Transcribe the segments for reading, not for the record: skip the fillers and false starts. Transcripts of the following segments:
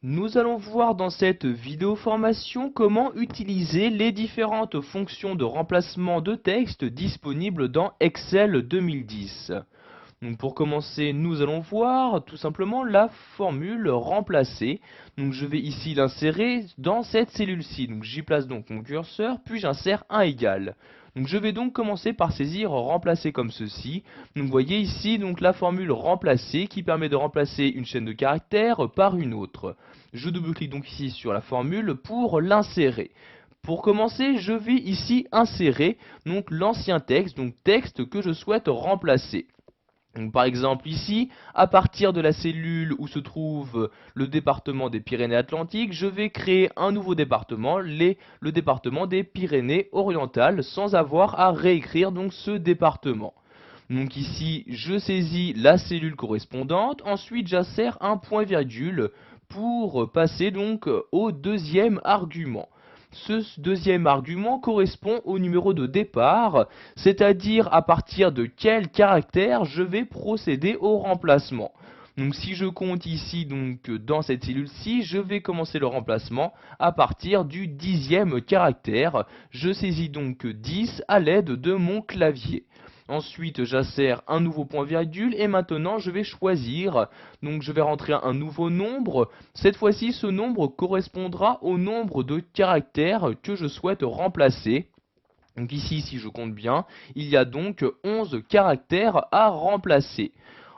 Nous allons voir dans cette vidéo formation comment utiliser les différentes fonctions de remplacement de texte disponibles dans Excel 2010. Donc pour commencer, nous allons voir tout simplement la formule remplacer. Donc je vais ici l'insérer dans cette cellule-ci. Donc j'y place donc mon curseur, puis j'insère un égal. Donc je vais donc commencer par saisir remplacer comme ceci. Donc vous voyez ici donc la formule remplacer qui permet de remplacer une chaîne de caractères par une autre. Je double-clique donc ici sur la formule pour l'insérer. Pour commencer, je vais ici insérer donc l'ancien texte, donc texte que je souhaite remplacer. Donc, par exemple ici, à partir de la cellule où se trouve le département des Pyrénées-Atlantiques, je vais créer un nouveau département, le département des Pyrénées-Orientales, sans avoir à réécrire donc ce département. Donc ici, je saisis la cellule correspondante, ensuite j'insère un point-virgule pour passer donc au deuxième argument. Ce deuxième argument correspond au numéro de départ, c'est-à-dire à partir de quel caractère je vais procéder au remplacement. Donc si je compte ici donc dans cette cellule-ci, je vais commencer le remplacement à partir du 10e caractère. Je saisis donc 10 à l'aide de mon clavier. Ensuite, j'insère un nouveau point-virgule et maintenant je vais choisir. Donc je vais rentrer un nouveau nombre. Cette fois-ci, ce nombre correspondra au nombre de caractères que je souhaite remplacer. Donc ici, si je compte bien, il y a donc 11 caractères à remplacer.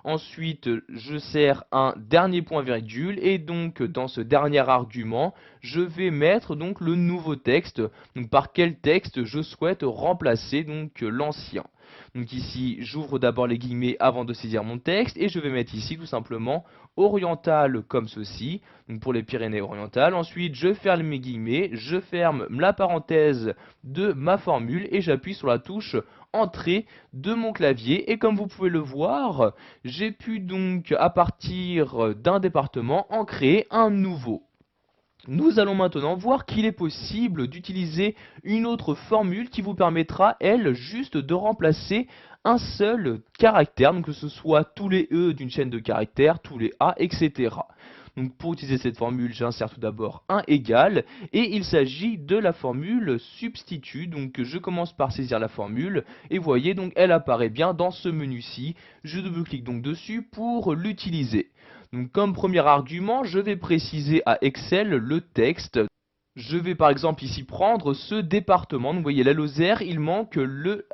Ensuite, je sers un dernier point-virgule et donc dans ce dernier argument, je vais mettre donc le nouveau texte. Donc par quel texte je souhaite remplacer donc l'ancien. Donc ici, j'ouvre d'abord les guillemets avant de saisir mon texte et je vais mettre ici tout simplement oriental comme ceci, donc pour les Pyrénées-Orientales. Ensuite, je ferme mes guillemets, je ferme la parenthèse de ma formule et j'appuie sur la touche entrée de mon clavier. Et comme vous pouvez le voir, j'ai pu donc à partir d'un département en créer un nouveau. Nous allons maintenant voir qu'il est possible d'utiliser une autre formule qui vous permettra, elle, juste de remplacer un seul caractère, donc que ce soit tous les E d'une chaîne de caractères, tous les A, etc. Donc pour utiliser cette formule, j'insère tout d'abord un égal, et il s'agit de la formule substitut. Donc je commence par saisir la formule, et vous voyez, donc elle apparaît bien dans ce menu-ci. Je double-clique donc dessus pour l'utiliser. Donc comme premier argument, je vais préciser à Excel le texte. Je vais par exemple ici prendre ce département. Donc vous voyez la Lozère, il manque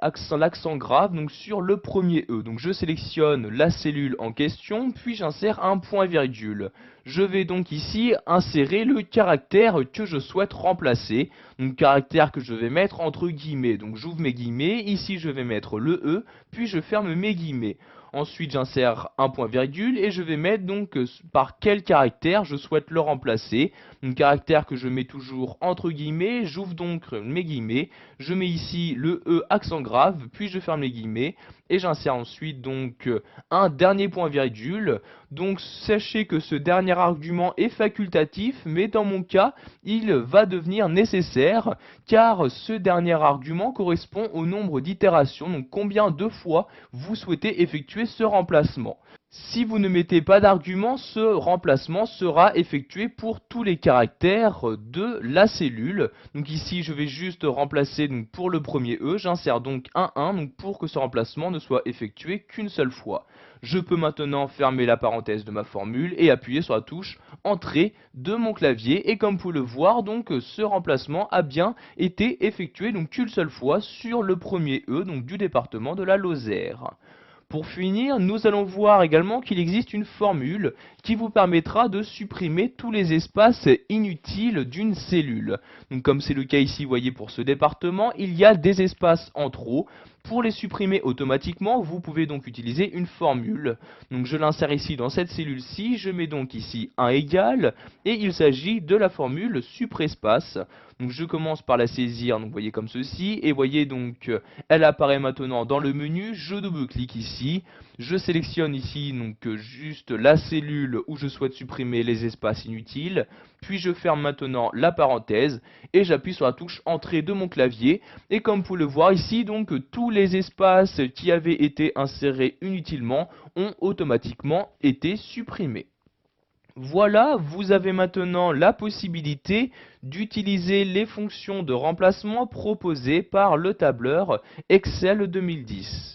l'accent grave donc sur le premier E. Donc je sélectionne la cellule en question, puis j'insère un point-virgule. Je vais donc ici insérer le caractère que je souhaite remplacer. Donc caractère que je vais mettre entre guillemets. Donc j'ouvre mes guillemets, ici je vais mettre le E, puis je ferme mes guillemets. Ensuite, j'insère un point-virgule et je vais mettre donc par quel caractère je souhaite le remplacer. Un caractère que je mets toujours entre guillemets, j'ouvre donc mes guillemets, je mets ici le E accent grave, puis je ferme les guillemets et j'insère ensuite donc un dernier point-virgule. Donc sachez que ce dernier argument est facultatif, mais dans mon cas, il va devenir nécessaire car ce dernier argument correspond au nombre d'itérations, donc combien de fois vous souhaitez effectuer ce remplacement. Si vous ne mettez pas d'argument, ce remplacement sera effectué pour tous les caractères de la cellule. Donc ici, je vais juste remplacer donc pour le premier E, j'insère donc un 1 donc pour que ce remplacement ne soit effectué qu'une seule fois. Je peux maintenant fermer la parenthèse de ma formule et appuyer sur la touche Entrée de mon clavier. Et comme vous pouvez le voir, donc ce remplacement a bien été effectué donc qu'une seule fois sur le premier E donc du département de la Lozère. Pour finir, nous allons voir également qu'il existe une formule qui vous permettra de supprimer tous les espaces inutiles d'une cellule. Donc comme c'est le cas ici, vous voyez pour ce département, il y a des espaces en trop. Pour les supprimer automatiquement, vous pouvez donc utiliser une formule. Donc je l'insère ici dans cette cellule-ci, je mets donc ici un égal, et il s'agit de la formule supprespace. Donc je commence par la saisir, donc vous voyez comme ceci, et vous voyez donc elle apparaît maintenant dans le menu, je double-clique ici, je sélectionne ici donc juste la cellule où je souhaite supprimer les espaces inutiles, puis je ferme maintenant la parenthèse et j'appuie sur la touche entrée de mon clavier, et comme vous pouvez le voir ici, donc tous les espaces qui avaient été insérés inutilement ont automatiquement été supprimés. Voilà, vous avez maintenant la possibilité d'utiliser les fonctions de remplacement proposées par le tableur Excel 2010.